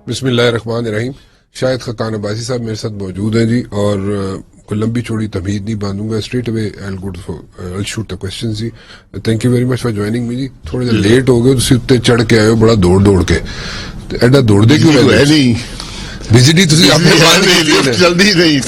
بسم اللہ الرحمن الرحیم. شاہد خاقان عباسی صاحب میرے ساتھ موجود ہیں جی, اور کوئی لمبی چوڑی تمہید نہیں باندھوں گا, straight away I'll shoot the questions جی. Thank you very much for joining me جی. تھوڑے سے لیٹ ہو گئے, تسی اتنے چڑھ کے آئے ہو بڑا دوڑ کے, ایڈا دوڑ دے کیوں نہیں بجلی تسی جلدی نہیں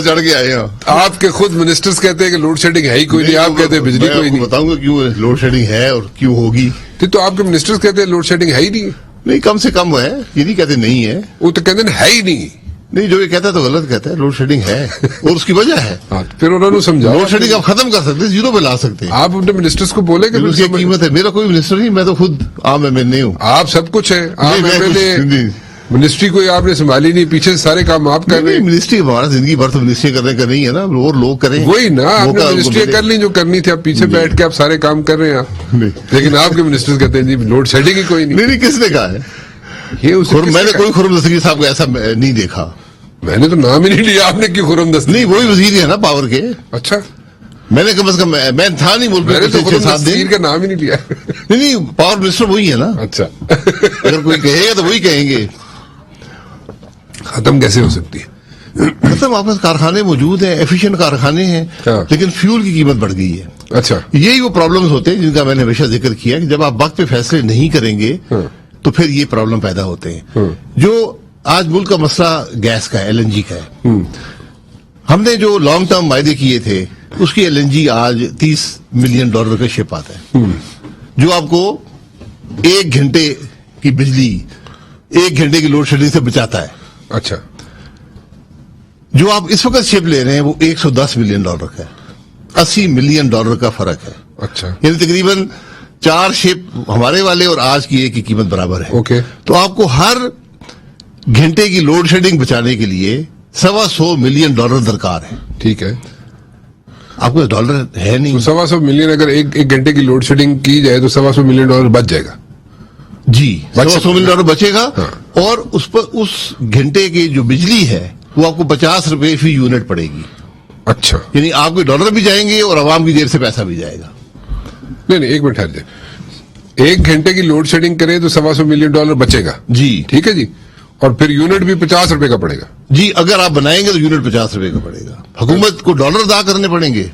چڑھ کے آئے ہیں. آپ کے خود منسٹرز کہتے ہیں کہ لوڈ شیڈنگ ہے ہی کوئی نہیں, آپ کہتے ہیں بجلی کوئی نہیں. بتاؤں گا کیوں لوڈ شیڈنگ ہے اور کیوں ہوگی. تو آپ کے منسٹرز کہتے ہیں لوڈ شیڈنگ ہے ہی نہیں. نہیں, کم سے کم ہے, یہ نہیں کہتے نہیں ہے. وہ تو کہتے ہیں ہے ہی نہیں. نہیں, جو یہ کہتا ہے تو غلط کہتا ہے. لوڈ شیڈنگ ہے اور اس کی وجہ ہے. پھر انہوں نے سمجھا لوڈ شیڈنگ آپ ختم کر سکتے, زیرو پہ لا سکتے ہیں. آپ اپنے منسٹرز کو بولے کہ اس کی قیمت ہے. میرا کوئی منسٹر نہیں, میں تو خود عام MLA ہوں. آپ سب کچھ ہے, آپ منسٹری کوئی آپ نے سنبھالی نہیں, پیچھے سارے کام آپ کر رہے ہیں. منسٹری ہمارا زندگی بھر تو منسٹری کرنے کا نہیں ہے نا, اور لوگ کریں. وہی نا, آپ نے منسٹری کر لی جو کرنی تھی, آپ پیچھے بیٹھ کے آپ سارے کام کر رہے ہیں آپ. لیکن آپ کے منسٹر کہتے ہیں جی لوڈ شیڈنگ ہی کوئی نہیں. نہیں, کس نے کہا ہے یہ؟ میں نے کوئی خرم دستگیر صاحب کو ایسا نہیں دیکھا. میں نے تو نام ہی نہیں لیا, آپ نے کیوں خرم دستگیر؟ نہیں, وہی وزیر ہے نا پاور کے. اچھا, میں نے کم از کم میں تھا نہیں ملک میں, تو خرم دستگیر کا نام ہی نہیں لیا. نہیں, پاور منسٹر وہی ہے نا. اچھا, اگر کوئی کہے گا تو وہی کہیں گے. ختم کیسے ہو سکتی ہے؟ ختم آپ کے کارخانے موجود ہیں, ایفیشینٹ کارخانے ہیں, لیکن فیول کی قیمت بڑھ گئی ہے. اچھا, یہی وہ پرابلمز ہوتے ہیں جن کا میں نے ہمیشہ ذکر کیا کہ جب آپ وقت پہ فیصلے نہیں کریں گے تو پھر یہ پرابلم پیدا ہوتے ہیں. جو آج ملک کا مسئلہ گیس کا ہے, LNG کا ہے. ہم نے جو لانگ ٹرم وعدے کیے تھے اس کی LNG آج $30 ملین کا شپ آتا ہے, جو آپ کو 1 گھنٹے کی بجلی 1 گھنٹے کی لوڈ شیڈنگ سے بچاتا ہے. اچھا, جو آپ اس وقت شپ لے رہے ہیں وہ $110 ملین کا ہے. $80 ملین کا فرق ہے. اچھا, یعنی تقریباً 4 شپ ہمارے والے اور آج کی ایک کی قیمت برابر ہے. اوکے, تو آپ کو ہر گھنٹے کی لوڈ شیڈنگ بچانے کے لیے $125 ملین درکار ہے. ٹھیک ہے, آپ کو ڈالر ہے نہیں. $125 ملین اگر ایک گھنٹے کی لوڈ شیڈنگ کی جائے تو $125 ملین بچ جائے گا. جی, $125 ملین بچے گا. اور اس پر اس گھنٹے کی جو بجلی ہے وہ آپ کو $50 فی یونٹ پڑے گی. اچھا, یعنی آپ کے ڈالر بھی جائیں گے اور عوام کی جیب سے پیسہ بھی جائے گا. نہیں, ایک منٹ ٹھہر جائے. 1 گھنٹے کی لوڈ شیڈنگ کرے تو $125 ملین بچے گا. جی, ٹھیک ہے جی, اور پھر یونٹ بھی $50 کا پڑے گا. جی, اگر آپ بنائیں گے تو یونٹ $50 کا پڑے گا. حکومت کو ڈالر ادا کرنے پڑیں گے,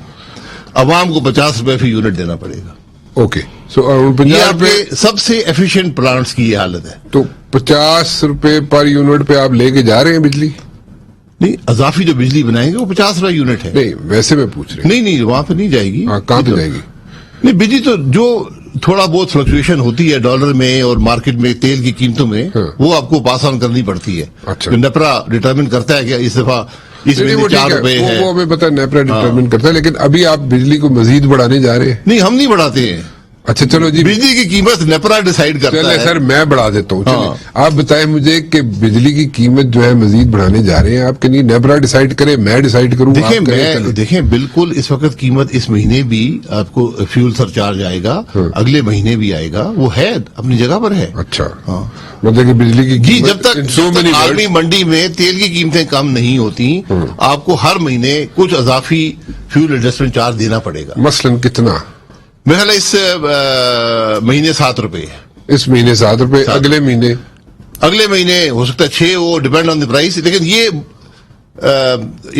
عوام کو $50 فی یونٹ دینا پڑے گا. اوکے, سو $50 سب سے ایفیشینٹ پلانٹس کی یہ حالت ہے. تو $50 پر یونٹ پہ آپ لے کے جا رہے ہیں بجلی؟ نہیں, اضافی جو بجلی بنائیں گے وہ $50 یونٹ ہے. نہیں, ویسے میں پوچھ رہا ہوں. نہیں, وہاں پہ نہیں جائے گی. کہاں پہ جائے گی؟ نہیں, بجلی تو جو تھوڑا بہت فلکچویشن ہوتی ہے ڈالر میں اور مارکیٹ میں تیل کی قیمتوں میں, وہ آپ کو پاس آن کرنی پڑتی ہے. اچھا, نیپرا ڈٹرمن کرتا ہے کہ اس دفعہ اس میں $4 ہے. وہ ہمیں پتا ہے, نیپرا ڈٹرمن کرتا ہے, لیکن ابھی آپ بجلی کو مزید بڑھانے جا رہے ہیں. نہیں, ہم نہیں بڑھاتے ہیں. اچھا چلو جی, بجلی کی قیمت نیپرا ڈیسائیڈ کرتا ہے. سر میں بڑھا دیتا ہوں. آپ بتائیں مجھے کہ بجلی کی قیمت جو ہے مزید بڑھانے جا رہے ہیں آپ, کے نہیں نیپرا ڈیسائیڈ کرے, میں ڈیسائیڈ کروں؟ دیکھیں بالکل اس وقت قیمت اس مہینے بھی آپ کو فیول سر چارج آئے گا, اگلے مہینے بھی آئے گا, وہ ہے اپنی جگہ پر ہے. اچھا, مطلب کہ بجلی کی جی, جب تک عالمی منڈی میں تیل کی قیمتیں کم نہیں ہوتی آپ کو ہر مہینے کچھ اضافی فیول ایڈجسٹمنٹ چارج دینا پڑے گا. مثلاً کتنا؟ میرا خیال اس مہینے $7. اس مہینے $7, اگلے مہینے ہو سکتا ہے 6, وہ ڈیپینڈ آن دی پرائس. لیکن یہ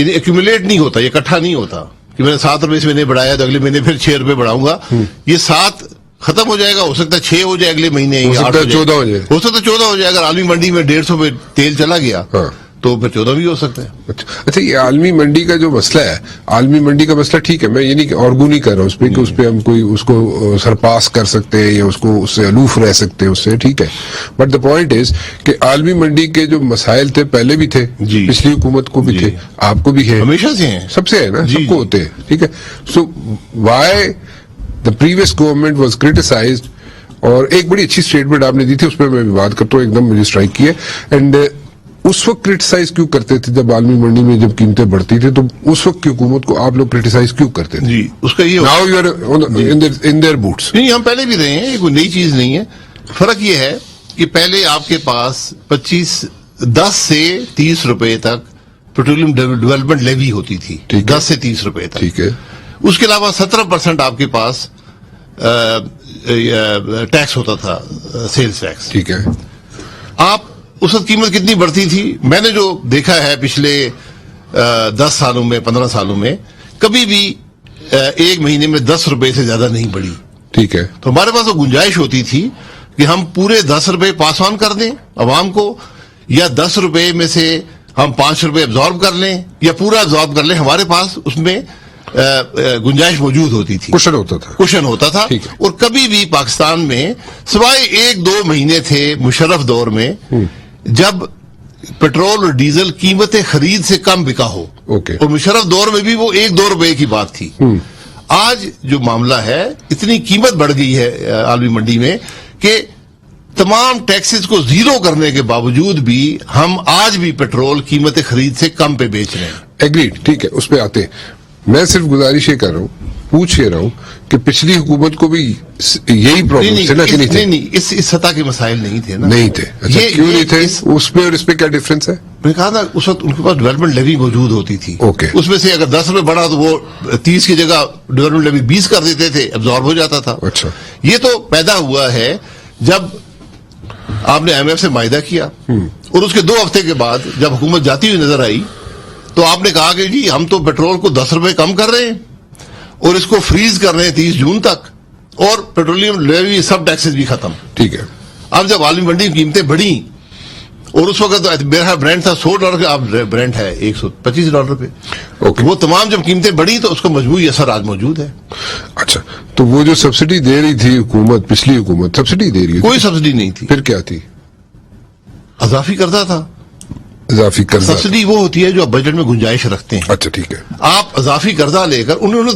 ایکومولیٹ نہیں ہوتا, یہ اکٹھا نہیں ہوتا کہ میں نے $7 اس مہینے بڑھایا تو اگلے مہینے پھر $6 بڑھاؤں گا. یہ 7 ختم ہو جائے گا, ہو سکتا ہے 6 ہو جائے اگلے مہینے, ہو سکتا ہے 14 ہو جائے, ہو سکتا ہے 14 ہو جائے. اگر عالمی منڈی میں 150 پہ تیل چلا گیا تو پھر 14 بھی ہو سکتا ہے. اچھا, یہ عالمی منڈی کا جو مسئلہ ہے, عالمی منڈی کا مسئلہ ٹھیک ہے, میں یہ نہیں آرگو نہیں کر رہا ہوں اس پہ کہ اس پہ ہم کوئی اس کو سرپاس کر سکتے ہیں یا اس کو اس سے الوف رہ سکتے ہیں اس سے, ٹھیک ہے. بٹ دا پوائنٹ از کہ عالمی منڈی کے جو مسائل تھے پہلے بھی تھے, پچھلی حکومت کو بھی تھے, آپ کو بھی ہے, ہمیشہ سے ہیں, سب سے ہے نا, سب کو ہوتے ہیں, ٹھیک ہے. So why the previous government was criticised. اور ایک بڑی اچھی اسٹیٹمنٹ آپ نے دی تھی, اس پہ میں بھی بات کرتا ہوں, ایک دم مجھے اسٹرائک کیا. اینڈ اس وقت کریٹیسائز کیوں کرتے تھے جب عالمی منڈی میں جب قیمتیں بڑھتی تھی, تو اس وقت کی حکومت کو آپ لوگ کریٹیسائز کیوں کرتے تھے؟ جی, اس کا یہ now you are in their boots. نہیں, ہم پہلے بھی رہے ہیں, کوئی نئی چیز نہیں ہے. فرق یہ ہے کہ پہلے آپ کے پاس 10 سے $30 تک پیٹرولیم ڈیولپمنٹ لیوی ہوتی تھی, 10 سے $30 تک. ٹھیک ہے. اس کے علاوہ 17% آپ کے پاس ٹیکس ہوتا تھا, سیلز ٹیکس. ٹھیک ہے. آپ اس وقت قیمت کتنی بڑھتی تھی؟ میں نے جو دیکھا ہے پچھلے 10 سالوں میں 15 سالوں میں کبھی بھی ایک مہینے میں 10 روپے سے زیادہ نہیں بڑھی. ٹھیک ہے. تو ہمارے پاس وہ گنجائش ہوتی تھی کہ ہم پورے 10 روپے پاس آن کر دیں عوام کو, یا 10 روپے میں سے ہم 5 روپے ابزارب کر لیں یا پورا ابزارب کر لیں. ہمارے پاس اس میں گنجائش موجود ہوتی تھی, کوشن ہوتا تھا. ٹھیک ہے. اور کبھی بھی پاکستان میں سوائے 1-2 مہینے تھے مشرف دور میں جب پیٹرول اور ڈیزل قیمت خرید سے کم بکا ہو, اور مشرف دور میں بھی وہ 1-2 روپے کی بات تھی. آج جو معاملہ ہے اتنی قیمت بڑھ گئی ہے عالمی منڈی میں کہ تمام ٹیکسز کو زیرو کرنے کے باوجود بھی ہم آج بھی پیٹرول قیمت خرید سے کم پہ بیچ رہے ہیں. ایگریڈ, ٹھیک ہے, اس پہ آتے ہیں. میں صرف گزارش یہ کر رہا ہوں, پوچھ یہ رہا ہوں کہ پچھلی حکومت کو بھی یہی پرابلم تھے نا کہ نہیں تھے؟ نہیں, اس سطح کے مسائل نہیں تھے نا. نہیں تھے. اچھا, کیوں نہیں تھے؟ اس پہ اور اس پہ کیا ڈفرنس ہے؟ میں نے کہا نا اس وقت ان کے پاس ڈیولپمنٹ لیوی موجود ہوتی تھی. اس میں سے اگر 10 روپے بڑھا تو وہ 30 کی جگہ ڈیولپمنٹ لیوی 20 کر دیتے تھے, ابزارب ہو جاتا تھا. اچھا, یہ تو پیدا ہوا ہے جب آپ نے IMF سے معاہدہ کیا, اور اس کے 2 ہفتے کے بعد جب حکومت جاتی ہوئی نظر آئی تو آپ نے کہا کہ جی ہم تو پیٹرول کو 10 روپے کم کر رہے ہیں اور اس کو فریز کر رہے ہیں 30 جون تک, اور پیٹرولیم لیوی سب ٹیکسز بھی ختم. ٹھیک ہے. اب جب عالمی منڈی کی قیمتیں بڑھی, اور اس وقت میرا برانڈ تھا $100 کا, اب برانڈ ہے $125 پہ, وہ تمام جب قیمتیں بڑھی تو اس کا مجموعی اثر آج موجود ہے. اچھا, تو وہ جو سبسڈی دے رہی تھی حکومت, پچھلی حکومت سبسڈی دے رہی ہے؟ کوئی سبسڈی نہیں تھی. پھر کیا تھی؟ اضافی قرضہ تھا. اضافی قرضہ. سبسڈی وہ ہوتی ہے جو آپ بجٹ میں گنجائش رکھتے ہیں. اچھا, ٹھیک ہے. آپ اضافی قرضہ لے کر انہوں نے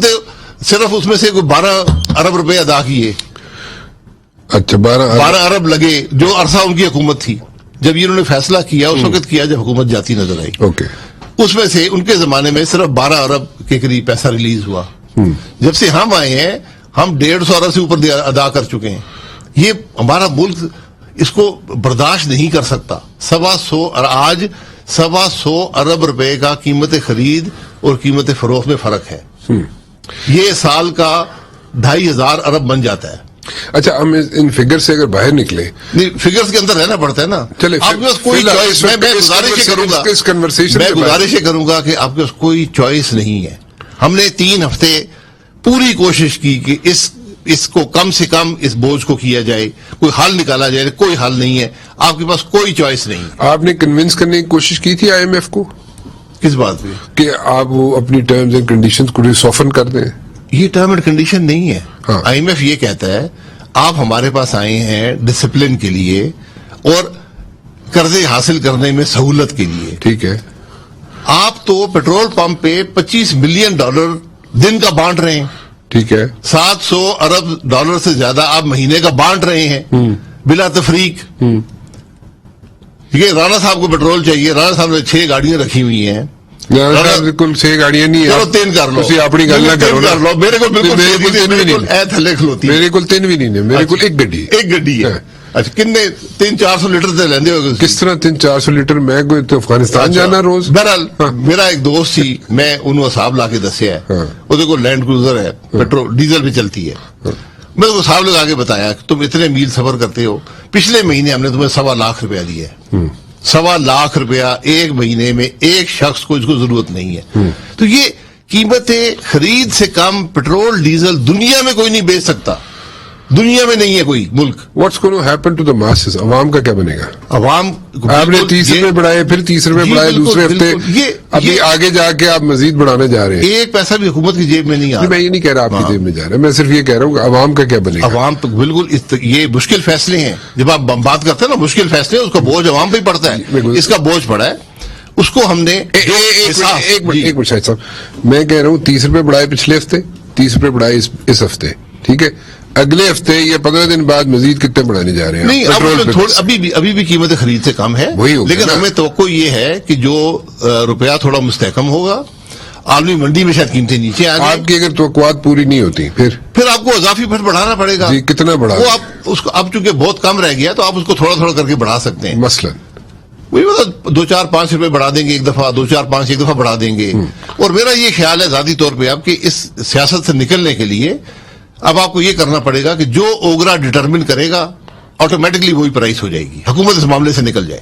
صرف اس میں سے 12 ارب روپے ادا کیے. اچھا, 12 ارب لگے جو عرصہ ان کی حکومت تھی. جب انہوں نے فیصلہ کیا اس وقت کیا جب حکومت جاتی نظر آئی. اوکے. اس میں سے ان کے زمانے میں صرف 12 ارب کے قریب پیسہ ریلیز ہوا. جب سے ہم آئے ہیں ہم 150 ارب سے اوپر ادا کر چکے ہیں. یہ ہمارا ملک اس کو برداشت نہیں کر سکتا. 125 ارب روپے کا قیمت خرید اور قیمت فروخت میں فرق ہے. یہ سال کا 2500 ارب بن جاتا ہے. اچھا, ہم ان فگر سے اگر باہر نکلے, نہیں فگرز کے اندر رہنا پڑتا ہے نا. چلے آپ کے پاس کوئی چوائس, میں گزارش یہ کروں گا کہ آپ کے پاس کوئی چوائس نہیں ہے. ہم نے 3 ہفتے پوری کوشش کی کہ اس کو کم سے کم اس بوجھ کو کیا جائے, کوئی حل نکالا جائے. کوئی حل نہیں ہے, آپ کے پاس کوئی چوائس نہیں. آپ نے کنونس کرنے کی کوشش کی تھی IMF کو کس بات پہ کہ آپ وہ اپنی ٹرمز اینڈ کنڈیشنز کو سافن کر دیں؟ یہ ٹرم اینڈ کنڈیشن نہیں ہے. IMF یہ کہتا ہے آپ ہمارے پاس آئے ہیں ڈسپلن کے لیے اور قرضے حاصل کرنے میں سہولت کے لیے. ٹھیک ہے. آپ تو پیٹرول پمپ پہ $25 ملین دن کا بانٹ رہے ہیں. ٹھیک ہے. $700 ارب سے زیادہ آپ مہینے کا بانٹ رہے ہیں بلا تفریق. ٹھیک ہے. رانا صاحب کو پیٹرول چاہیے, رانا صاحب نے 6 گاڑیاں رکھی ہوئی ہیں. بالکل 6 گاڑیاں نہیں ہیں. 3 کر لو, اپنی گل نہ کرو. میرے کو بالکل میرے کو 3 بھی نہیں ہے, میرے کو ایک گڈی ہے. اچھا, کتنے 300-400 لیٹر سے لیندے ہو؟ کس طرح 300-400 لیٹر؟ میں کوئی تو افغانستان جانا روز. بہرحال میرا ایک دوست سی, میں انہوں صاحب لا کے دسیا ہے, وہ دیکھو لینڈ کروزر ہے, پیٹرول ڈیزل پہ چلتی ہے. میں وہ صاحب لوگ آگے بتایا کہ تم اتنے میل سفر کرتے ہو, پچھلے مہینے ہم نے تمہیں $1.25 لاکھ دیا ہے. $1.25 لاکھ ایک مہینے میں ایک شخص کو اس کو ضرورت نہیں ہے. تو یہ قیمتیں خرید سے کم پیٹرول ڈیزل دنیا میں کوئی نہیں بیچ سکتا. دنیا میں نہیں ہے کوئی ملک. What's gonna happen to the masses? عوام کا کیا بنے گا؟ عوام آپ نے 30 روپے بڑھائے, پھر 30 روپے بڑھائے دوسرے ہفتے, ابھی آگے جا کے آپ مزید بڑھانے جا رہے ہیں. ایک پیسہ بھی حکومت کی جیب میں نہیں آ رہا. میں یہ نہیں کہہ رہا آپ کی جیب میں جا رہا ہے, میں صرف یہ کہہ رہا ہوں کہ عوام کا کیا بنے گا. عوام تو بالکل یہ مشکل فیصلے ہیں. جب آپ بات کرتے ہیں نا مشکل فیصلے, اس کا بوجھ عوام پہ ہی پڑتا ہے. اس کا بوجھ پڑا ہے, اس کو ہم نے ایک منٹ شاہد صاحب, میں کہہ رہا ہوں 30 روپے بڑھائے پچھلے ہفتے, 30 روپے بڑھائے اس ہفتے. ٹھیک ہے. اگلے ہفتے یا 15 دن بعد مزید کتنے بڑھانے جا رہے ہیں؟ نہیں, ابھی بھی قیمت خرید سے کم ہے, لیکن ہمیں توقع یہ ہے کہ جو روپیہ تھوڑا مستحکم ہوگا, عالمی منڈی میں شاید قیمتیں نیچے آ جائیں. آپ کی اگر توقعات پوری نہیں ہوتی پھر آپ کو اضافی پھر بڑھانا پڑے گا. جی, کتنا بڑھا؟ وہ آپ اس کو اب چونکہ بہت کم رہ گیا تو آپ اس کو تھوڑا تھوڑا کر کے بڑھا سکتے ہیں. مثلا وہی مطلب 2-4-5 روپے بڑھا دیں گے ایک دفعہ, 2-4-5 ایک دفعہ بڑھا دیں گے. اور میرا یہ خیال ہے ذاتی طور پہ آپ کہ اس سیاست سے نکلنے کے لیے اب آپ کو یہ کرنا پڑے گا کہ جو اوگرا ڈٹرمن کرے گا آٹومیٹکلی وہی پرائس ہو جائے گی. حکومت اس معاملے سے نکل جائے.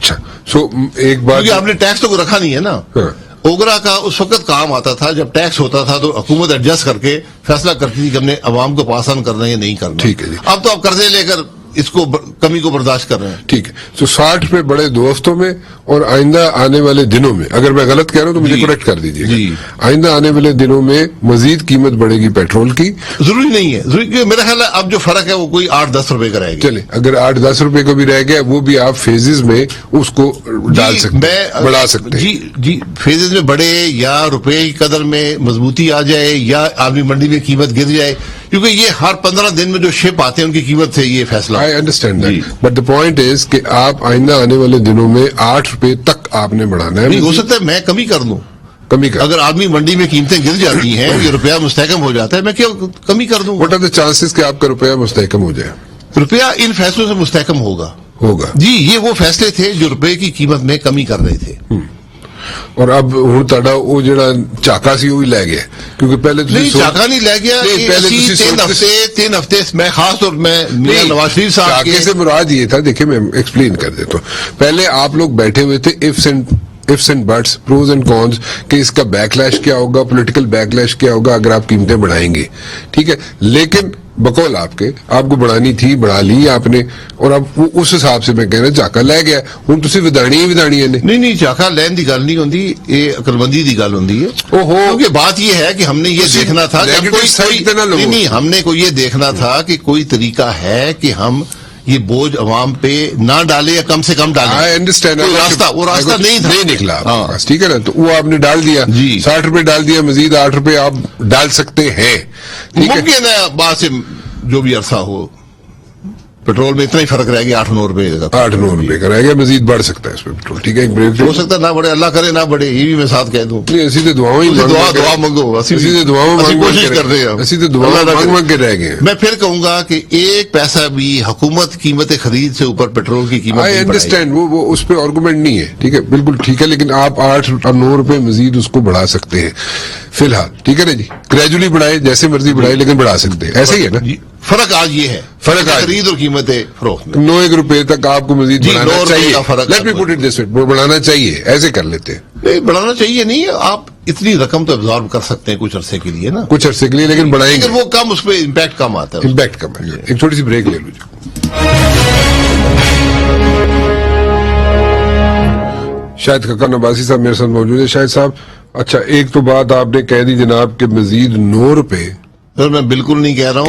اچھا سو ایک بات کیونکہ آپ نے ٹیکس تو کو رکھا نہیں ہے نا. ہاں. اوگرا کا اس وقت کام آتا تھا جب ٹیکس ہوتا تھا تو حکومت ایڈجسٹ کر کے فیصلہ کرتی تھی کہ ہم نے عوام کو پاس آن کرنا ہے یا نہیں کرنا. ٹھیک ہے جی. اب تو آپ قرضے لے کر اس کو کمی کو برداشت کر رہے ہیں. ٹھیک ہے سو 60 روپے بڑے 2 ہفتوں میں اور آئندہ آنے والے دنوں میں, اگر میں غلط کہہ رہا ہوں تو مجھے کریکٹ کر دیجیے. جی. آئندہ آنے والے دنوں میں مزید قیمت بڑھے گی پیٹرول کی. ضروری نہیں ہے, ضروری میرا خیال ہے اب جو فرق ہے وہ کوئی 8-10 روپے کا رہے گا. چلے اگر 8-10 روپے کا بھی رہ گیا وہ بھی آپ فیزز میں اس کو ڈال سکتے ہیں, بڑھا سکتے ہیں. جی فیزز میں بڑھے یا روپے کی قدر میں مضبوطی آ جائے یا عالمی منڈی میں قیمت گر جائے, کیونکہ یہ ہر 15 دن میں جو شپ آتے ہیں ان کی قیمت سے یہ فیصلہ. I understand that, but the point is کہ آپ آئندہ آنے والے دنوں میں 8 روپے تک آپ نے بڑھانا ہے. نہیں ہو سکتا ہے میں کمی کر دوں, کمی کر. اگر عالمی منڈی میں قیمتیں گر جاتی ہیں یہ روپیہ مستحکم ہو جاتا ہے, میں کیوں کمی کر دوں. واٹ آر دا چانسز کہ آپ کا روپیہ مستحکم ہو جائے؟ روپیہ ان فیصلوں سے مستحکم ہوگا. جی یہ وہ فیصلے تھے جو روپے کی قیمت میں کمی کر رہے تھے. اور اب ہوں تہاڈا وہ جڑا چاکا سی وہ بھی لے گیا, کیونکہ پہلے نہیں چاکا نہیں لے گیا. پہلے 3 ہفتے میں خاص طور میں نواز شریف صاحب چاکے سے مراد یہ تھا, دیکھیں میں ایکسپلین کر دیتا ہوں. پہلے آپ لوگ بیٹھے ہوئے تھے ifs and buts, pros and cons, کہ اس کا بیک لیش کیا ہوگا, پولیٹیکل بیک لیش کیا ہوگا اگر آپ قیمتیں بڑھائیں گے. ٹھیک ہے, لیکن بقول آپ کے آپ کو بڑھانی تھی, بڑھا لی آپ نے, اور اب اس حساب سے میں کہہ رہا چاکا لے گیا, ہوں تسی ودانی ہے. نہیں چاکا لین دی گل نہیں ہوندی, یہ عقلمندی دی گل ہوندی ہے. کیونکہ بات یہ ہے کہ ہم نے یہ دیکھنا تھا نہیں ہم نے کو یہ دیکھنا تھا کہ کوئی طریقہ ہے کہ ہم یہ بوجھ عوام پہ نہ ڈالے یا کم سے کم ڈالے. آئی انڈرسٹینڈ, وہ راستہ نہیں نکلا ٹھیک ہے نا, تو وہ آپ نے ڈال دیا. 60 روپے ڈال دیا, مزید 8 روپے آپ ڈال سکتے ہیں. ممکن ہے بات سے جو بھی عرصہ ہو پیٹرول میں اتنا ہی فرق رہ گیا 8-9 روپے کا. 8-9 روپے کا رہ گیا, مزید بڑھ سکتا ہے اس میں پیٹرول. ٹھیک ہے, ایک بریک ہو سکتا ہے نہ بڑھے, اللہ کرے نہ بڑھے, یہ بھی میں ساتھ کہہ دوں. اسی تو دعاؤں دعا مانگو, کوشش کر رہے ہیں, اسی تو دعاؤں مانگ کے رہ گئے. میں پھر کہوں گا کہ 1 پیسہ بھی حکومت قیمت خرید سے اوپر پیٹرول کی قیمت. آئی انڈرسٹینڈ, وہ اس پہ آرگومنٹ نہیں ہے. ٹھیک ہے, بالکل ٹھیک ہے, لیکن آپ 8-9 روپے مزید اس کو بڑھا سکتے ہیں فی الحال. ٹھیک ہے نا جی, گریجولی بڑھائے, جیسے مرضی بڑھائے, لیکن بڑھا سکتے ہیں. ایسے ہی ہے نا. فرق آج یہ ہے, فرق خرید اور قیمت فروخت میں 9 روپے تک آپ کو مزید بڑھانا چاہیے. Let me put it this وے, بڑھانا چاہیے, ایسے کر لیتے. نہیں بڑھانا چاہیے نہیں, آپ اتنی رقم تو ابزارب کر سکتے ہیں کچھ عرصے کے لیے نا, کچھ عرصے کے لیے, لیکن بڑھائیں گے وہ کم, اس پہ امپیکٹ کم آتا ہے. امپیکٹ کم ہے. ایک چھوٹی سی بریک لے لو جی. شاہد خاقان عباسی صاحب میرے ساتھ موجود ہے. شاہد صاحب, اچھا ایک تو بات آپ نے کہہ دی جناب کہ مزید 9 روپے. سر میں بالکل نہیں کہہ رہا ہوں,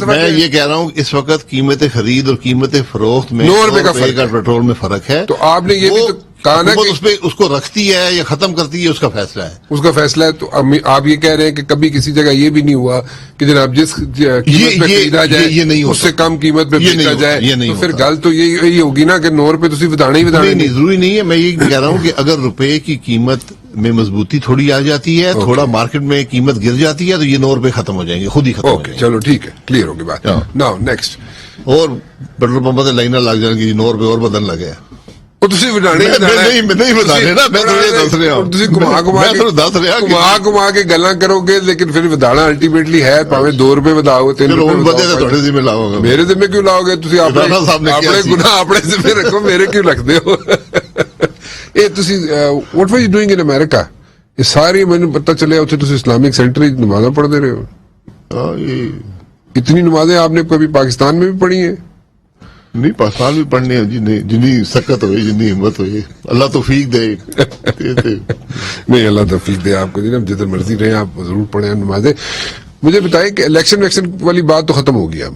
میں یہ کہہ رہا ہوں اس وقت قیمت خرید اور قیمت فروخت میں 9 روپے کا پیٹرول میں فرق ہے. تو آپ نے یہ بھی کہا نا کہ اس کو رکھتی ہے یا ختم کرتی ہے, اس کا فیصلہ ہے. اس کا فیصلہ ہے. تو آپ یہ کہہ رہے ہیں کہ کبھی کسی جگہ یہ بھی نہیں ہوا کہ جناب جس قیمت پہ خریدا جائے اس سے کم قیمت پہ بیچا جائے, تو پھر گل تو یہی ہوگی نا کہ 9 روپے تسی ودانے ہی ودانے. نہیں, ضروری نہیں ہے. میں یہ کہہ رہا ہوں کہ اگر روپے کی قیمت میں مضبوطی تھوڑی آ جاتی ہے, تھوڑا مارکیٹ میں قیمت گر جاتی ہے, تو یہ 9 روپے ختم ہو جائیں گے, خود ہی ختم ہو جائیں گے. چلو ٹھیک ہے, کلیئر ہوگی بات. ناؤ نیکسٹ, اور پیٹرول پمپ سے لائنیں لگ جائیں گی 9 روپے اور بدن لگے. گما کے گلا کرو گے, لیکن پھر ودانا الٹیمیٹلی ہے, پاویں 2 روپے وداؤ 3 روپے لاؤ گے. میرے ذمہ کیوں لاؤ گے تسی؟ اپنے گناہ اپنے ذمہ رکھو, میرے کیوں رکھتے ہو؟ What are you doing in America? یہ ساری میں نے پتہ چلے اتنے تسی اسلامک سینٹر نمازیں پڑھ دے رہے ہو. اتنی نمازیں آپ نے کبھی پاکستان میں بھی پڑھی ہیں؟ نہیں, پاکستان بھی پڑھنے ہیں جی, جنی سکت ہوئی, جنی ہمت ہوئی, اللہ توفیق دے. نہیں, اللہ توفیق دے آپ کو جی, جدھر مرضی رہے آپ ضرور پڑھیں نمازیں. مجھے بتائیں کہ الیکشن والی بات تو ختم ہوگی, اب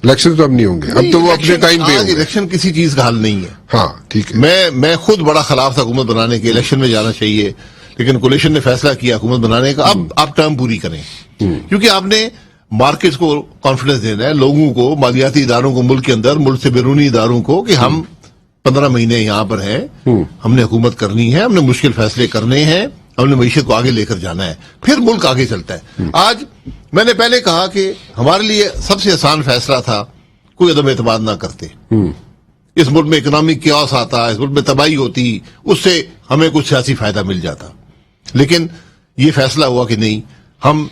الیکشن تو اب نہیں ہوں گے, اب تو وہ اپنے ٹائم پہ. الیکشن کسی چیز کا حل نہیں ہے. ہاں ٹھیک ہے, میں خود بڑا خلاف تھا حکومت بنانے کے, الیکشن میں جانا چاہیے, لیکن کولیشن نے فیصلہ کیا حکومت بنانے کا. اب آپ ٹرم پوری کریں, کیونکہ آپ نے مارکیٹس کو کانفیڈنس دینا ہے, لوگوں کو, مالیاتی اداروں کو ملک کے اندر, ملک سے بیرونی اداروں کو, کہ ہم 15 مہینے یہاں پر ہیں, ہم نے حکومت کرنی ہے, ہم نے مشکل فیصلے کرنے ہیں, ہم نے معیشت کو آگے لے کر جانا ہے, پھر ملک آگے چلتا ہے. آج میں نے پہلے کہا کہ ہمارے لیے سب سے آسان فیصلہ تھا کوئی عدم اعتماد نہ کرتے. اس ملک میں اکنامک کیوس آتا, اس ملک میں تباہی ہوتی, اس سے ہمیں کچھ سیاسی فائدہ مل جاتا. لیکن یہ فیصلہ ہوا کہ نہیں, ہم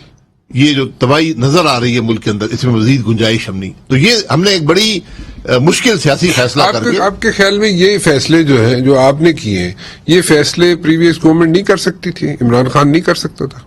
یہ جو تباہی نظر آ رہی ہے ملک کے اندر, اس میں مزید گنجائش ہم نہیں. تو یہ ہم نے ایک بڑی مشکل سیاسی فیصلہ کر کے. آپ کے خیال میں یہ فیصلے جو ہیں جو آپ نے کیے ہیں یہ فیصلے پریویس گورنمنٹ نہیں کر سکتی تھی, عمران خان نہیں کر سکتا تھا؟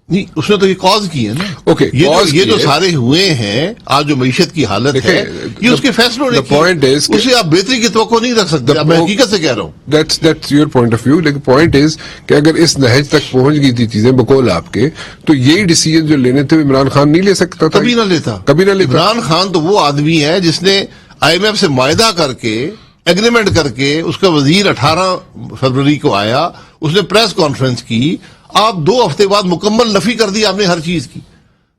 نہیں, اس نے تو یہ کاز کی ہے نا. اوکے, یہ جو سارے ہوئے ہیں آج جو معیشت کی حالت ہے یہ اس کے فیصلوں نے اسے آپ بہتری کی توقع نہیں رکھ سکتے. میں حقیقت سے کہہ رہا ہوں. That's your point of view. لیکن پوائنٹ از کہ اگر اس نہج تک پہنچ گئی تھی چیزیں بقول آپ کے, تو یہی ڈیسیجن جو لینے تھے عمران خان نہیں لے سکتا تھا. کبھی نہ لیتا. عمران خان تو وہ آدمی ہے جس نے IMF سے معاہدہ کر کے ایگریمنٹ کر کے اس کا وزیر 18 فروری کو آیا, اس نے پریس کانفرنس کی, آپ 2 ہفتے بعد مکمل نفی کر دی آپ نے ہر چیز کی.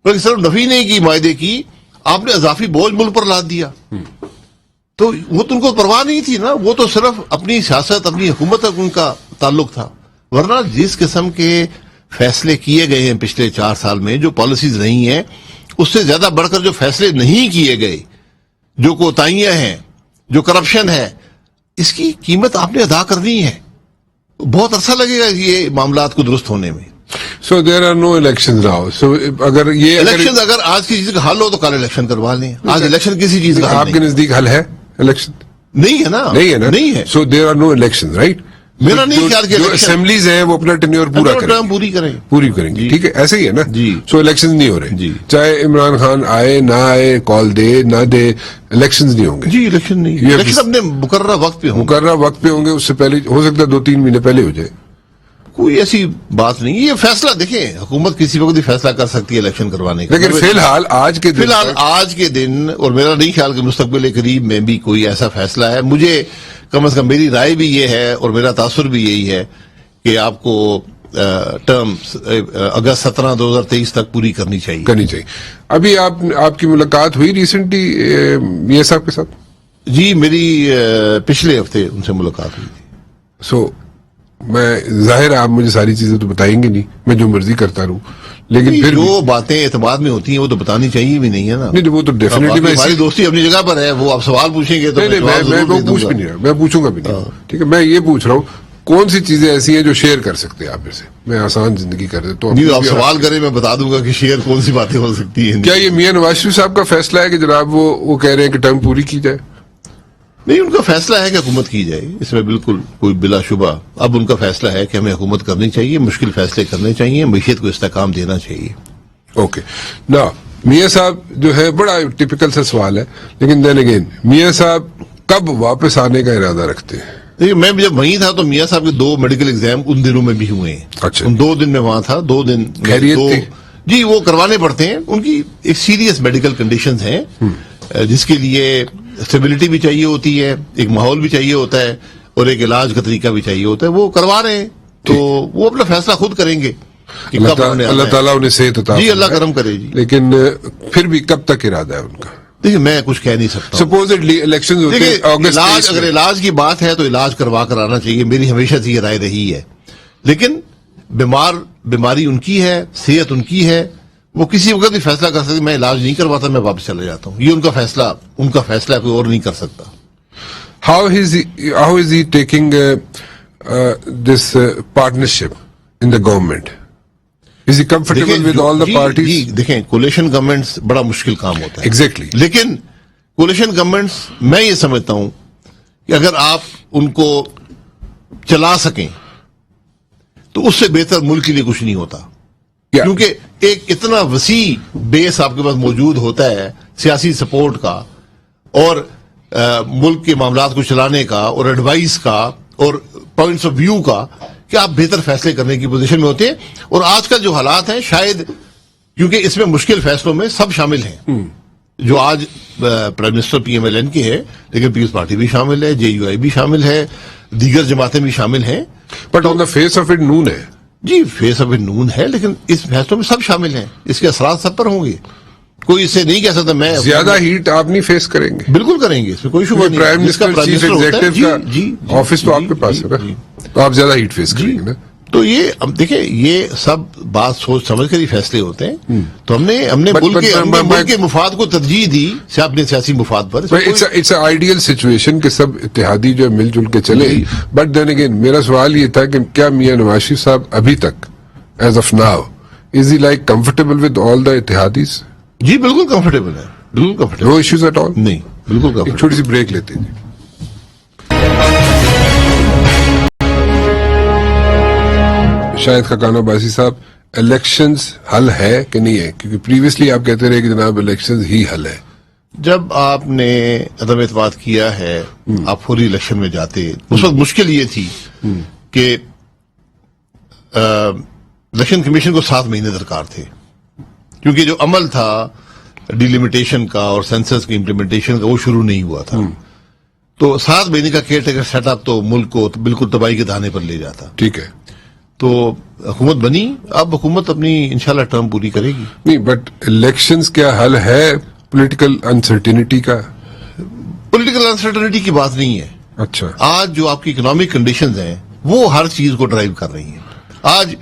بلکہ صرف نفی نہیں کی, معاہدے کی, آپ نے اضافی بوجھ ملک پر لاد دیا. تو وہ تو ان کو پرواہ نہیں تھی نا, وہ تو صرف اپنی سیاست اپنی حکومت تک ان کا تعلق تھا. ورنہ جس قسم کے فیصلے کیے گئے ہیں پچھلے 4 سال میں, جو پالیسیز رہی ہیں, اس سے زیادہ بڑھ کر جو فیصلے نہیں کیے گئے, جو کوتاہیاں ہیں, جو کرپشن ہے, اس کی قیمت آپ نے ادا کرنی ہے. بہت عرصہ لگے گا یہ معاملات کو درست ہونے میں. So there are no elections now. So اگر یہ الیکشن اگر آج کی چیز کا حل ہو تو کل الیکشن کروا لیں. آج الیکشن کسی چیز کا آپ کے نزدیک حل ہے الیکشن؟ نہیں ہے نا. نہیں ہے. So there are no elections, right? میرا نہیں خیال کہ جو اسمبلیز ہیں وہ اپنا ٹینیور پوری کریں گے. ٹھیک ہے, ایسے ہی ہے نا. سو الیکشن نہیں ہو رہے, چاہے عمران خان آئے نہ آئے, کال دے نہ دے, الیکشن نہیں ہوں گے. جی الیکشن نہیں, الیکشن اپنے مقررہ وقت پہ ہوں گے. اس سے پہلے ہو سکتا ہے 2-3 مہینے پہلے ہو جائے. کوئی ایسی بات نہیں. یہ فیصلہ دیکھیں, حکومت کسی وقت بھی فیصلہ کر سکتی ہے الیکشن کروانے کا. لیکن فی الحال آج کے دن اور میرا نہیں خیال کہ مستقبل قریب میں بھی کوئی ایسا فیصلہ ہے. مجھے کم از کم میری رائے بھی یہ ہے اور میرا تاثر بھی یہی ہے کہ آپ کو ٹرم اگست 17 2023 تک پوری کرنی چاہیے. ابھی آپ کی ملاقات ہوئی ریسنٹلی میاں صاحب کے ساتھ؟ جی میری پچھلے ہفتے ان سے ملاقات ہوئی تھی. سو میں ظاہر ہے آپ مجھے ساری چیزیں تو بتائیں گے نہیں, میں جو مرضی کرتا رہوں, لیکن پھر جو باتیں اعتماد میں ہوتی ہیں وہ تو بتانی چاہیے بھی نہیں ہے نا. نہیں وہ تو ڈیفینیٹلی ہماری دوستی اپنی جگہ پر ہے. وہ آپ سوال پوچھیں گے تو میں پوچھ بھی نہیں رہا, میں پوچھوں گا بھی نہیں. ٹھیک ہے, میں یہ پوچھ رہا ہوں کون سی چیزیں ایسی ہیں جو شیئر کر سکتے ہیں آپ میں سے, میں آسان زندگی کر دیتا ہوں. آپ سوال کریں میں بتا دوں گا کہ شیئر کون سی باتیں ہو سکتی ہیں. کیا یہ میاں نواز شریف صاحب کا فیصلہ ہے کہ جناب وہ کہہ رہے ہیں کہ ٹرم پوری کی جائے؟ نہیں, ان کا فیصلہ ہے کہ حکومت کی جائے, اس میں بالکل کوئی بلا شبہ. اب ان کا فیصلہ ہے کہ ہمیں حکومت کرنی چاہیے, مشکل فیصلے کرنے چاہیے, معیشت کو استحکام دینا چاہیے. اوکے نا, میاں صاحب جو ہے بڑا ٹپیکل سا سوال ہے, لیکن دین اگین میاں صاحب کب واپس آنے کا ارادہ رکھتے ہیں؟ دیکھیے میں جب وہیں تھا تو میاں صاحب کے 2 میڈیکل ایگزام ان دنوں میں بھی ہوئے ہیں. اچھا, ان 2 دن میں وہاں تھا. 2 دن جی وہ کروانے پڑتے ہیں. ان کی ایک سیریس میڈیکل کنڈیشنز ہیں جس کے لیے اسٹیبلٹی بھی چاہیے ہوتی ہے, ایک ماحول بھی چاہیے ہوتا ہے, اور ایک علاج کا طریقہ بھی چاہیے ہوتا ہے. وہ کروا رہے ہیں تو وہ اپنا فیصلہ خود کریں گے. اللہ تعالیٰ انہیں صحت عطا فرمائے. جی اللہ کرم کرے. جی لیکن پھر بھی کب تک ارادہ ہے ان کا؟ دیکھیے میں کچھ کہہ نہیں سکتا. سپوزڈلی الیکشن ہوتے ہیں اگست. اگر علاج کی بات ہے تو علاج کروا کر آنا چاہیے, میری ہمیشہ سے یہ رائے رہی ہے. لیکن بیماری ان کی ہے, صحت ان کی ہے, وہ کسی وقت بھی فیصلہ کر سکتے میں علاج نہیں کرواتا, میں واپس چلا جاتا ہوں. یہ ان کا فیصلہ کوئی اور نہیں کر سکتا. How is he taking this partnership in the government? Is he comfortable with all the parties? جی دیکھیں, کولیشن گورنمنٹس بڑا مشکل کام ہوتا ہے. Exactly. لیکن کولیشن گورنمنٹس میں یہ سمجھتا ہوں کہ اگر آپ ان کو چلا سکیں تو اس سے بہتر ملک کے لیے کچھ نہیں ہوتا. کیونکہ ایک اتنا وسیع بیس آپ کے پاس موجود ہوتا ہے سیاسی سپورٹ کا, اور ملک کے معاملات کو چلانے کا, اور ایڈوائس کا, اور پوائنٹس آف ویو کا, کہ آپ بہتر فیصلے کرنے کی پوزیشن میں ہوتے ہیں. اور آج کل جو حالات ہیں شاید کیونکہ اس میں مشکل فیصلوں میں سب شامل ہیں, جو آج پرائم منسٹر PMLN کے ہے, لیکن پیپلز پارٹی بھی شامل ہے, JUI بھی شامل ہے, دیگر جماعتیں بھی شامل ہیں. But on the face of it none ہے. جی فیس آف اٹ نون ہے, لیکن اس فیصلوں میں سب شامل ہیں, اس کے اثرات سب پر ہوں گے. کوئی اس سے نہیں کہہ سکتا میں زیادہ ہیٹ آپ نہیں فیس کریں گے. بالکل کریں گے, اس میں کوئی شبہ نہیں. پرائم منسٹر چیف ایگزیکٹو کا آفس تو آپ کے پاس ہے نا, تو آپ زیادہ ہیٹ فیس کریں گے نا. تو یہ اب دیکھیں یہ سب بات سوچ سمجھ کر ہی فیصلے ہوتے ہیں. تو ہم نے ملک کے مفاد کو ترجیح دی اپنے سیاسی مفاد پر. اٹس اے آئیڈیل سچویشن کہ سب اتحادی جو مل جل کے چلے. بٹ دین اگین میرا سوال یہ تھا کہ کیا میاں نواز شریف صاحب ابھی تک as of now is he like comfortable with all the اتحادیز؟ جی بالکل کمفرٹیبل ہے, بالکل comfortable. No issues at all? نہیں, بالکل کم ہے. ایک چھوٹی سی بریک لیتے ہیں. شاہد خاقان عباسی صاحب, الیکشنز حل ہے کہ نہیں ہے؟ کیونکہ پریویسلی آپ کہتے رہے کہ جناب الیکشنز ہی حل ہے. جب آپ نے عدم اعتماد کیا ہے, آپ فوری الیکشن میں جاتے, اس وقت مشکل یہ تھی کہ الیکشن کمیشن کو 7 مہینے درکار تھے, کیونکہ جو عمل تھا ڈیلیمیٹیشن کا اور سینسس کی امپلیمنٹیشن کا وہ شروع نہیں ہوا تھا. تو 7 مہینے کا کیئر ٹیکر سیٹ اپ تو ملک کو بالکل تباہی کے دہانے پر لے جاتا. ٹھیک ہے, تو حکومت بنی, اب حکومت اپنی انشاءاللہ ٹرم پوری کرے گی. نہیں بٹ الیکشنز کیا حل ہے پولیٹیکل انسرٹینٹی کا؟ پولیٹیکل انسرٹنٹی کی بات نہیں ہے. اچھا, آج جو آپ کی اکنامک کنڈیشنز ہیں وہ ہر چیز کو ڈرائیو کر رہی ہیں. آج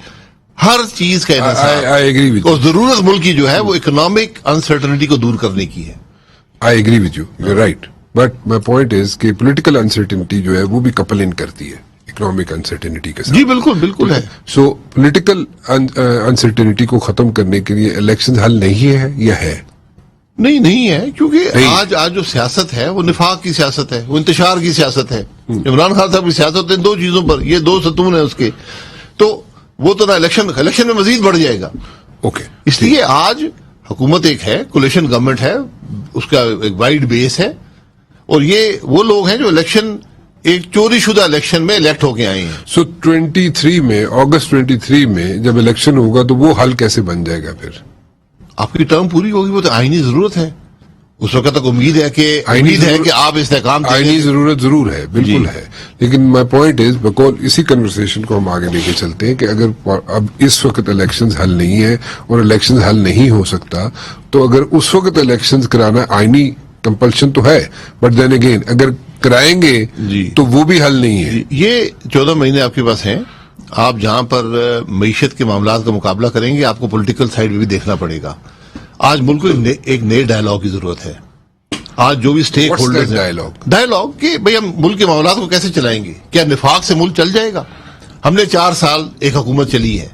ہر چیز کا انحصار I agree with you. اور ضرورت ملک کی جو ہے وہ اکنامک انسرٹنٹی کو دور کرنے کی ہے. I agree with you. You're right. But my point is کہ پولیٹیکل انسرٹینٹی جو ہے وہ بھی کپل ان کرتی ہے اکنامک انسرٹینٹی کے ساتھ. جی بالکل بالکل ہے. سو پولیٹیکل انسرٹینٹی کو ختم کرنے کے لیے الیکشن حل نہیں ہے یا ہے؟ نہیں ہے, کیونکہ آج جو سیاست ہے وہ نفاق کی سیاست ہے, وہ انتشار کی سیاست ہے. عمران خان صاحب کی سیاست ہے 2 چیزوں پر, یہ 2 ستون ہیں اس کے. تو وہ تو نہ الیکشن میں مزید بڑھ جائے گا. اوکے, اس لیے آج حکومت ایک ہے, کولیشن گورنمنٹ ہے, اس کا ایک وائڈ بیس ہے, اور یہ وہ لوگ ہیں جو الیکشن ایک چوری شدہ الیکشن میں الیکٹ ہو کے آئے ہیں. سو 23 میں, اگست 23 میں جب الیکشن ہوگا تو وہ حل کیسے بن جائے گا پھر؟ آپ کی ٹرم پوری ہوگی, وہ تو آئینی ضرورت ہے. اس وقت تک امید ہے کہ آپ استحکام دیں گے. آئینی ضرورت ضرور ہے, بالکل ہے, لیکن مائی پوائنٹ از بکول اسی کنورسیشن کو ہم آگے لے کے چلتے ہیں کہ اگر اب اس وقت الیکشنز حل نہیں ہے اور الیکشنز حل نہیں ہو سکتا, تو اگر اس وقت الیکشنز کرانا آئینی کمپلشن تو ہے, بٹ دین اگین اگر کرائیں گے تو وہ بھی حل نہیں ہے. یہ 14 مہینے آپ کے پاس ہیں. آپ جہاں پر معیشت کے معاملات کا مقابلہ کریں گے, آپ کو پولیٹیکل سائیڈ بھی دیکھنا پڑے گا. آج ملک کو ایک نئے ڈائلاگ کی ضرورت ہے. آج جو بھی اسٹیک ہولڈرز ہیں, ڈائلاگ کہ بھئی ہم ملک کے معاملات کو کیسے چلائیں گے. کیا نفاق سے ملک چل جائے گا؟ ہم نے 4 سال ایک حکومت چلی ہے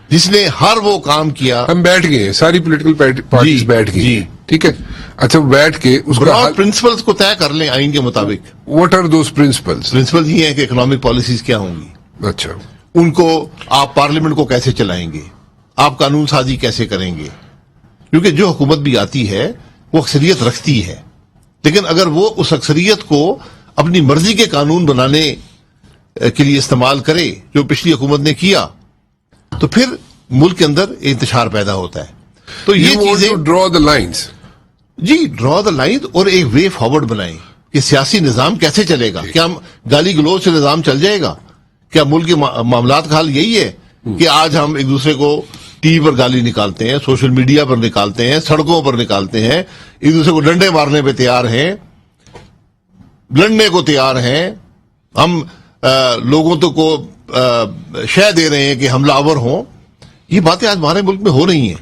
جس نے ہر وہ کام کیا. ہم بیٹھ گئے, ساری پولیٹیکل پارٹیز بیٹھ گئی, ٹھیک ہے. اچھا, بیٹھ کے اس کا پرنسپلز کو طے کر لیں آئین کے مطابق. What are those principles? Principle یہ ہیں کہ اکنامک پالیسیز کیا ہوں گی, اچھا, ان کو آپ پارلیمنٹ کو کیسے چلائیں گے, آپ قانون سازی کیسے کریں گے. کیونکہ جو حکومت بھی آتی ہے وہ اکثریت رکھتی ہے, لیکن اگر وہ اس اکثریت کو اپنی مرضی کے قانون بنانے کے لیے استعمال کرے جو پچھلی حکومت نے کیا, تو پھر ملک کے اندر انتشار پیدا ہوتا ہے. تو یہ چیزیں ڈرا دا لائنز, ڈرا دا لائن اور ایک وے فارورڈ بنائیں کہ سیاسی نظام کیسے چلے گا. کیا ہم گالی گلوچ سے نظام چل جائے گا؟ کیا ملک کے معاملات کا حل یہی ہے کہ آج ہم ایک دوسرے کو ٹی وی پر گالی نکالتے ہیں, سوشل میڈیا پر نکالتے ہیں, سڑکوں پر نکالتے ہیں, ایک دوسرے کو ڈنڈے مارنے پہ تیار ہیں, لڑنے کو تیار ہیں, ہم لوگوں کو شے دے رہے ہیں کہ حملہ آور ہوں. یہ باتیں آج ہمارے ملک میں ہو رہی ہیں.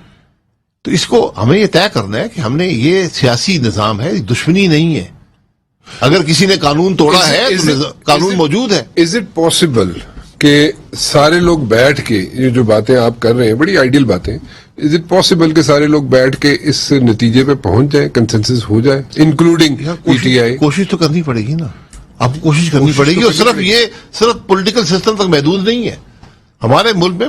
تو اس کو ہمیں یہ طے کرنا ہے کہ ہم نے یہ سیاسی نظام ہے, دشمنی نہیں ہے. اگر کسی نے قانون توڑا ہے تو قانون موجود ہے. از اٹ پاسبل کہ سارے لوگ بیٹھ کے یہ جو باتیں آپ کر رہے ہیں بڑی آئیڈیل باتیں, از اٹ پاسبل کہ سارے لوگ بیٹھ کے اس نتیجے پہ پہنچ جائیں, کنسنسس ہو جائے, انکلوڈنگ پی ٹی آئی؟ کوشش تو کرنی پڑے گی نا, آپ کو کوشش کرنی پڑے گی. اور صرف پولیٹیکل سسٹم تک محدود نہیں ہے. ہمارے ملک میں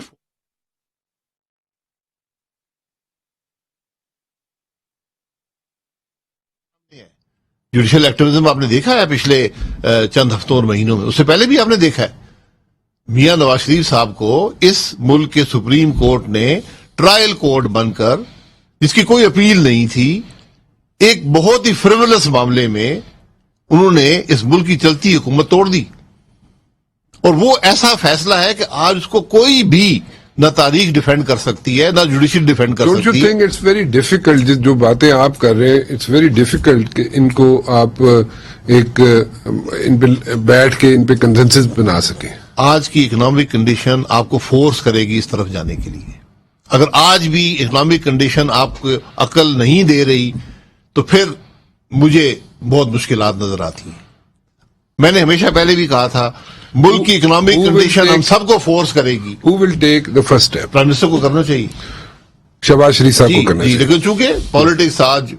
جوڈیشل ایکٹیویزم آپ نے دیکھا ہے پچھلے چند ہفتوں اور مہینوں میں, اس سے پہلے بھی آپ نے دیکھا ہے. میاں نواز شریف صاحب کو اس ملک کے سپریم کورٹ نے ٹرائل کورٹ بن کر, جس کی کوئی اپیل نہیں تھی, ایک بہت ہی فریولس معاملے میں انہوں نے اس ملک کی چلتی حکومت توڑ دی. اور وہ ایسا فیصلہ ہے کہ آج اس کو کوئی بھی نہ تاریخ ڈیفینڈ کر سکتی ہے, نہ جوڈیشل ڈیفینڈ کر سکتی ہے. Don't you think it's very difficult, جو باتیں آپ کر رہے ہیں اٹس ویری ڈیفیکلٹ کہ ان کو آپ ایک ان پہ بیٹھ کے ان پہ کنسنسس بنا سکیں. آج کی اکنامک کنڈیشن آپ کو فورس کرے گی اس طرف جانے کے لیے. اگر آج بھی اکنامک کنڈیشن آپ کو عقل نہیں دے رہی تو پھر مجھے بہت مشکلات نظر آتی ہیں. میں نے ہمیشہ پہلے بھی کہا تھا ملک کی اکنامک کنڈیشن ہم سب کو فورس کرے گی. Who will take the first step? Prime minister کو کرنا چاہیے, شہباز شریف صاحب کو کرنا چاہیے. لیکن چونکہ پالیٹکس آج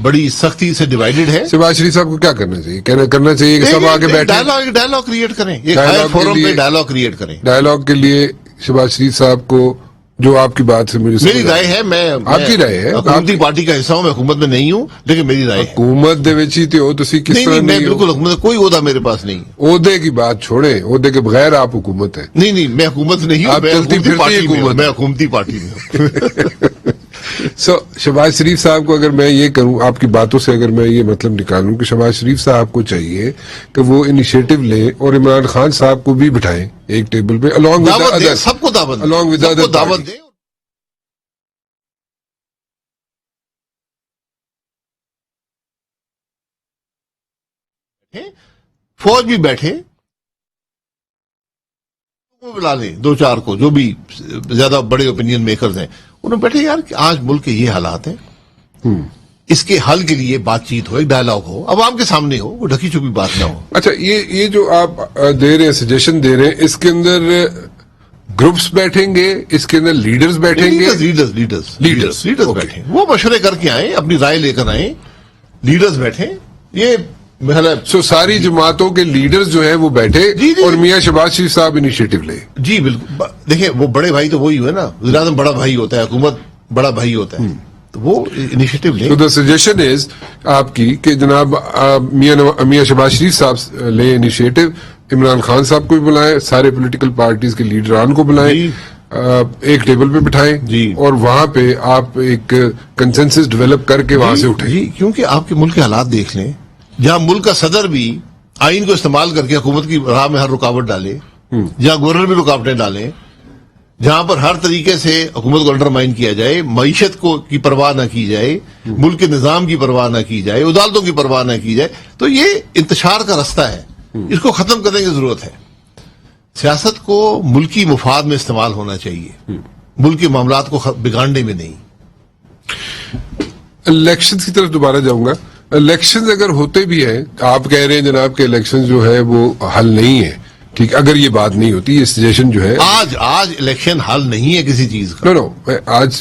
بڑی سختی سے ڈیوائیڈڈ ہے. شہباز شریف صاحب کو کیا کرنا چاہیے؟ کرنا چاہیے کہ سب آگے بیٹھے ڈائلاگ کریٹ کریں, ایک ہائر فورم پہ ڈائلاگ کریٹ کریں. ڈائلاگ کے لیے شہباز شریف صاحب کو, جو آپ کی بات سے مجھے میری رائے ہے, میں آپ کی رائے ہے, حکومتی پارٹی کا حصہ ہوں, میں حکومت میں نہیں ہوں, لیکن میری رائے ہے. حکومت دے وچ ہی تے ہو تسی کس طرح میں بالکل حکومت, کوئی عہدہ میرے پاس نہیں. عہدے کی بات چھوڑیں, عہدے کے بغیر آپ حکومت ہیں. نہیں, میں حکومت نہیں ہوں, میں حکومتی پارٹی میں ہوں. شہباز شریف صاحب کو اگر میں یہ کروں, آپ کی باتوں سے اگر میں یہ مطلب نکالوں کہ شہباز شریف صاحب کو چاہیے کہ وہ انیشیٹو لیں اور عمران خان صاحب کو بھی بٹھائیں ایک ٹیبل پہ, سب کو دعوت دیں. فوج بھی بیٹھے, بلا لیں 2-4 کو, جو بھی زیادہ بڑے اوپینین میکرز ہیں, انہوں بیٹھے یار کہ آج ملک کے یہ حالات ہیں, اس کے حل کے لیے بات چیت ہو, ایک ڈائلاگ ہو, عوام کے سامنے ہو, وہ ڈھکی چھپی بات نہ ہو. اچھا, یہ جو آپ دے رہے ہیں, سجیشن دے رہے ہیں, اس کے اندر گروپس بیٹھیں گے, اس کے اندر لیڈرز بیٹھیں گے, لیڈرز بیٹھیں, وہ مشورے کر کے آئیں, اپنی رائے لے کر آئیں, لیڈرز بیٹھیں. یہ ساری جماعتوں کے لیڈرز جو ہیں وہ بیٹھے اور میاں شہباز شریف صاحب انیشیٹو لے. جی بالکل. دیکھیں, وہ بڑے بھائی تو وہی ہوئے نا, وزیر اعظم بڑا بھائی ہوتا ہے, حکومت بڑا بھائی ہوتا ہے, تو وہ انیشیٹو لے. تو سجیشن از آپ کی کہ جناب میاں شہباز شریف صاحب لے انیشیٹو, عمران خان صاحب کو بھی بلائیں, سارے پولیٹیکل پارٹیز کے لیڈران کو بلائیں, ایک ٹیبل پہ بٹھائیں اور وہاں پہ آپ ایک کنسنسس ڈیولپ کر کے وہاں سے اٹھیں. جی, کیونکہ آپ کے ملک کے حالات دیکھ لیں, جہاں ملک کا صدر بھی آئین کو استعمال کر کے حکومت کی راہ میں ہر رکاوٹ ڈالے, جہاں گورنر بھی رکاوٹیں ڈالیں, جہاں پر ہر طریقے سے حکومت کو انڈرمائن کیا جائے, معیشت کو کی پرواہ نہ کی جائے, ملک کے نظام کی پرواہ نہ کی جائے, عدالتوں کی پرواہ نہ کی جائے, تو یہ انتشار کا رستہ ہے, اس کو ختم کرنے کی ضرورت ہے. سیاست کو ملکی مفاد میں استعمال ہونا چاہیے, ملک کے معاملات کو بگاڑنے میں نہیں. الیکشن کی طرف دوبارہ جاؤں گا. الیکشن اگر ہوتے بھی ہیں, آپ کہہ رہے ہیں جناب کہ الیکشن جو ہے وہ حل نہیں ہے, ٹھیک, اگر یہ بات نہیں ہوتی, یہ سجیشن جو ہے, آج الیکشن حل نہیں ہے کسی چیز کا. نو آج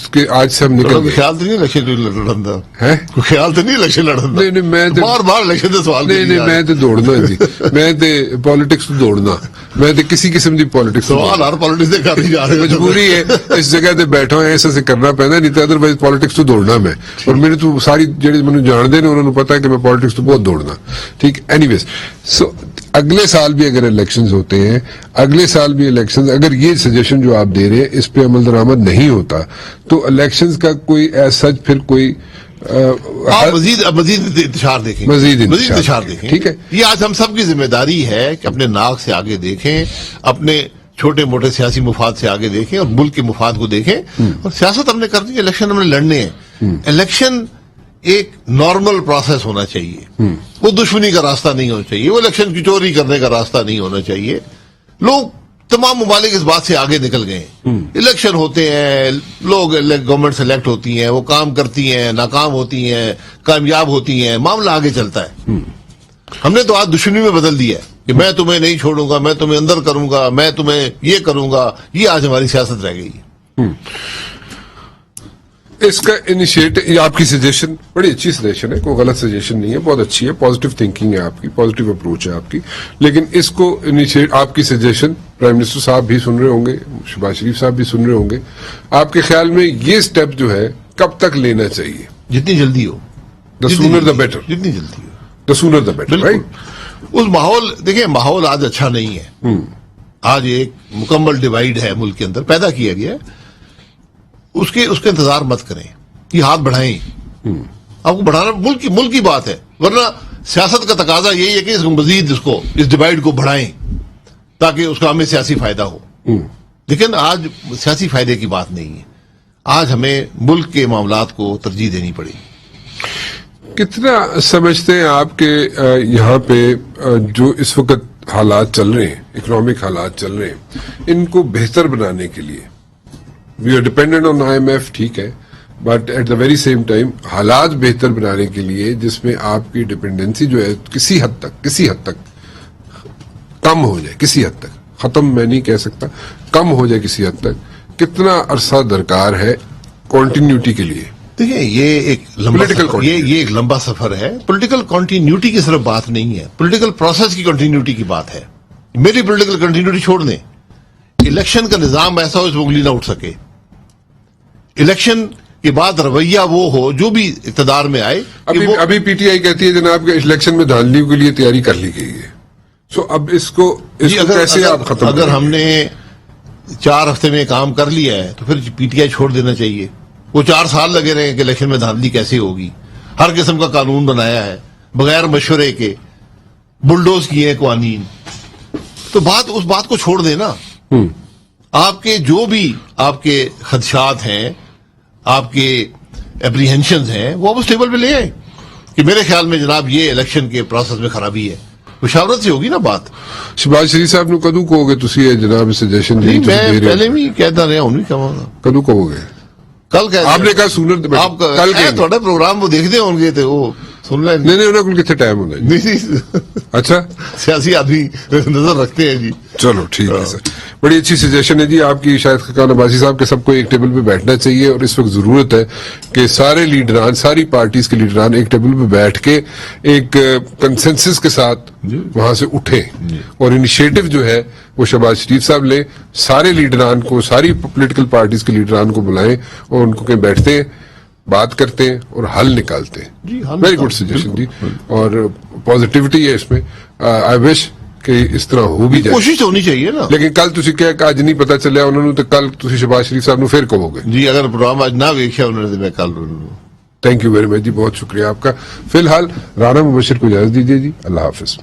سے ہم نکل گئے. خیال تو نہیں الیکشن لڑنا ہے, خیال تو نہیں الیکشن لڑنا. نہیں, میں بار الیکشن سے سوال نہیں, میں تو دوڑنا جی, میں تو پالیٹکس تو دوڑنا, میں تو کسی قسم کی پالیٹکس سوال ہر پالیٹکس سے کر جا رہے, مجبوری ہے, اس جگہ تے بیٹھا ہوں, ایسا سے کرنا پہنا, نہیں تو ادروائز پالیٹکس تو دوڑنا میں, اور میرے تو ساری جڑے مجھے جانتے ہیں انہوں نے پتا ہے کہ میں پالیٹکس تو بہت دوڑنا, ٹھیک. اینی ویز, سو اگلے سال بھی اگر الیکشنز ہوتے ہیں, اگلے سال بھی الیکشنز, اگر یہ سجیشن جو آپ دے رہے ہیں اس پہ عمل درآمد نہیں ہوتا تو الیکشنز کا کوئی ایسا پھر کوئی مزید انتشار دیکھیں, مزید انتشار دیکھیں. ٹھیک ہے, یہ آج ہم سب کی ذمہ داری ہے کہ اپنے ناک سے آگے دیکھیں, اپنے چھوٹے موٹے سیاسی مفاد سے آگے دیکھیں اور ملک کے مفاد کو دیکھیں. اور سیاست ہم نے کرنی ہے, الیکشن ہم نے لڑنے ہیں. الیکشن ایک نارمل پروسیس ہونا چاہیے, وہ دشمنی کا راستہ نہیں ہونا چاہیے, وہ الیکشن کی چوری کرنے کا راستہ نہیں ہونا چاہیے. لوگ تمام ممالک اس بات سے آگے نکل گئے ہیں. الیکشن ہوتے ہیں, لوگ گورنمنٹ سلیکٹ ہوتی ہیں, وہ کام کرتی ہیں, ناکام ہوتی ہیں, کامیاب ہوتی ہیں, معاملہ آگے چلتا ہے. ہم نے تو آج دشمنی میں بدل دیا ہے کہ میں تمہیں نہیں چھوڑوں گا, میں تمہیں اندر کروں گا, میں تمہیں یہ کروں گا. یہ آج ہماری سیاست رہ گئی ہے. اس کا انیشیٹ, یہ آپ کی سجیشن بڑی اچھی سجیشن ہے, کوئی غلط سجیشن نہیں ہے, بہت اچھی ہے, پازیٹیو تھنکنگ ہے آپ کی, پازیٹیو اپروچ ہے آپ کی. لیکن اس کو انیشیٹ, آپ کی سجیشن پرائم منسٹر صاحب بھی سن رہے ہوں گے, شہباز شریف صاحب بھی سن رہے ہوں گے. آپ کے خیال میں یہ سٹیپ جو ہے کب تک لینا چاہیے؟ جتنی جلدی ہو, دا سونر دا بیٹر, جتنی جلدی ہو, the sooner the better, right. اس ماحول دیکھیں, ماحول آج اچھا نہیں ہے. آج ایک مکمل ڈیوائیڈ ہے ملک کے اندر, پیدا کیا گیا ہے. اس کے انتظار مت کریں, یہ ہاتھ بڑھائیں. آپ کو بڑھانا ملک کی بات ہے, ورنہ سیاست کا تقاضا یہی ہے کہ مزید اس ڈیوائیڈ کو بڑھائیں تاکہ اس کا ہمیں سیاسی فائدہ ہو. لیکن آج سیاسی فائدے کی بات نہیں ہے, آج ہمیں ملک کے معاملات کو ترجیح دینی پڑے گی. کتنا سمجھتے ہیں آپ کے یہاں پہ جو اس وقت حالات چل رہے ہیں, اکنامک حالات چل رہے ہیں, ان کو بہتر بنانے کے لیے, we are dependent on IMF, ٹھیک ہے, but at the very same time حالات بہتر بنانے کے لیے جس میں آپ کی ڈپینڈنسی جو ہے کسی حد تک کم ہو جائے, کسی حد تک, ختم میں نہیں کہہ سکتا, کم ہو جائے کسی حد تک, کتنا عرصہ درکار ہے کنٹینیوٹی کے لیے؟ دیکھیں یہ ایک لمبا Political سفر یہ ایک لمبا سفر ہے. پولیٹیکل کنٹینیوٹی کی صرف بات نہیں ہے, پولیٹیکل پروسیس کی کنٹینیوٹی کی بات ہے. میری پولیٹیکل کنٹینیوٹی چھوڑ دیں, الیکشن کا نظام ایسا ہو اس میں انگلی نہ اٹھ سکے. الیکشن کے بعد رویہ وہ ہو جو بھی اقتدار میں آئے. ابھی پی ٹی آئی کہتی ہے جناب کہ الیکشن میں دھاندلیوں کے لیے تیاری کر لی گئی ہے. سو اب اس کو کیسے آپ ختم اگر ہم نے 4 ہفتے میں کام کر لیا ہے تو پھر پی ٹی آئی چھوڑ دینا چاہیے. وہ 4 سال لگے رہے کہ الیکشن میں دھاندلی کیسے ہوگی, ہر قسم کا قانون بنایا ہے بغیر مشورے کے, بلڈوز کیے ہیں قوانین. تو اس بات کو چھوڑ دیں نا. آپ کے جو بھی آپ کے خدشات ہیں, آپ کے اپریہنشنز ہیں, وہ آپ اس ٹیبل پہ لے آئیں کہ میرے خیال میں جناب یہ الیکشن کے پروسیس میں خرابی ہے. مشاورت سے ہوگی نا بات. شہباز شریف صاحب نے کدو کہو گے تسی یہ جناب سجیشن دی میں پہلے بھی کہتا رہا ہوں, کدو کہو گے کل کہہ آپ نے کہا سونر آپ کل تھوڑا پروگرام وہ دیکھتے ہوں گے تو وہ سن لیں. نہیں انہوں نے کتنے ٹائم ہونا ہے. اچھا سیاسی آدمی نظر رکھتے ہیں جی. چلو ٹھیک ہے سر, بڑی اچھی سجیشن ہے جی آپ کی. شاید خاقان عباسی صاحب کے سب کو ایک ٹیبل پہ بیٹھنا چاہیے, اور اس وقت ضرورت ہے کہ سارے لیڈران, ساری پارٹیز کے لیڈران ایک ٹیبل پہ بیٹھ کے ایک کنسنسس کے ساتھ وہاں سے اٹھیں, اور انیشیٹو جو ہے وہ شہباز شریف صاحب لیں, سارے لیڈران کو, ساری پولیٹیکل پارٹیز کے لیڈران کو بلائیں اور ان کو کہیں بیٹھتے ہیں, بات کرتے ہیں اور حل نکالتے ہیں. ویری گڈ سجیشن جی, اور پازیٹیوٹی ہے اس میں. آئی وش کہ اس طرح ہو بھی جائے, کوشش ہونی چاہیے نا. لیکن کل تسی کہہ اج نہیں پتا چلیا انہوں نے, تو کل تسی شہباز شریف صاحب نو پھر کہو گے جی اگر پروگرام آج نہ ویکھیا انہوں نے, میں کل. تھینک یو ویری مچ جی, بہت شکریہ آپ کا. فی الحال رانا مبشر کو اجازت دیجیے جی, اللہ حافظ.